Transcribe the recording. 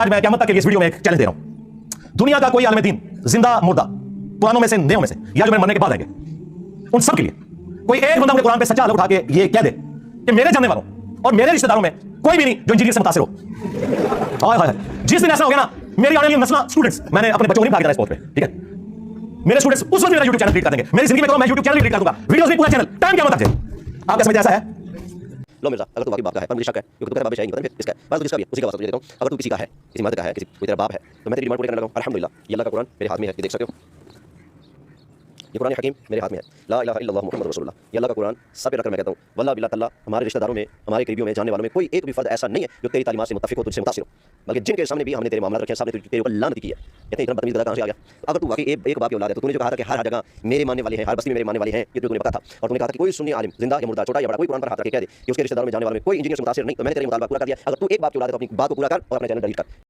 आज मैं क़यामत तक के लिए इस वीडियो में एक चैलेंज दे रहा हूं। दुनिया का कोई आलिम दीन, जिंदा मुर्दा, पुरानों में से नयों में से, या जो मेरे मरने के बाद आएंगे, उन सब के लिए कोई एक बंदा मुझे कुरान पे सच्चा हाथ उठा के ये कह दे कि मेरे जानने वालों और मेरे रिश्तेदारों में कोई भी नहीं जो इंजीनियर से मुतासिर हो। हाय हाय, जिस दिन ऐसा हो गया ना, मेरी आने वाली नस्ल स्टूडेंट्स, मैंने अपने बच्चों को नहीं भाग इस पोस्ट पे, ठीक है, मेरे स्टूडेंट्स उस वक्त मेरा YouTube चैनल डिलीट कर देंगे। मेरी जिंदगी में मैं YouTube चैनल डिलीट कर दूंगा, वीडियोस नहीं, पूरा चैनल, टाइम क्या तक। आप क्या समझते ऐसा है? लो मिर्जा, अगर तू वाकई बाप का है, पर मुझे शक है क्योंकि तू कहता है बाप शायद नहीं पता फिर इसका है, बस जिसका भी है उसी का वास्ता तुझे देता हूं। अगर तू किसी का है, किसी मर्द का है, किसी कोई तेरा बाप है, तो मैं तेरी डिमांड पूरी करने लगा हूं। अल्हम्दुलिल्लाह, ये अल्लाह का कुरान मेरे हाथ में है, ये देख सकते हो, ये कुरान हकीम मेरे हाथ में है। ला इलाहा इल्लल्लाह मुहम्मद रसूलुल्लाह, ये अल्लाह का कुरान सब पे रखकर मैं कहता हूँ, वल्लाह बिल्लाह तल्ला, हमारे रिश्तेदारों में, हमारे करीबियों में, जानने वालों में कोई एक भी फर्द ऐसा नहीं है जो तेरी तालीमात से मुत्तफिक हो, तुझसे मुतासिर हो, बल्कि जिनके सामने भी हमने तेरे मामला रखे हैं, सबने तेरे ऊपर लानत की है। कहते हैं इतना बदतमीज गधा कहां से आ गया? अगर तू वाकई एक बाप की औलाद है तो तूने जो कहा था कि हर जगह मेरे मानने वाले हैं, हर बस्ती में मेरे मानने वाले हैं, ये तूने पता था, और तूने कहा था कि कोई सुन्नी आलिम, जिंदा या मुर्दा, छोटा या बड़ा, कोई कुरान पर हाथ रख के कह दे कि उसके रिश्तेदारों में, जानने वालों में कोई इंजीनियर से मुतासिर नहीं, तो मैंने तेरे मुतालबा पूरा कर दिया। अगर तू एक बाप की औलाद है तो अपनी बात को पूरा कर और अपना चैनल डिलीट कर।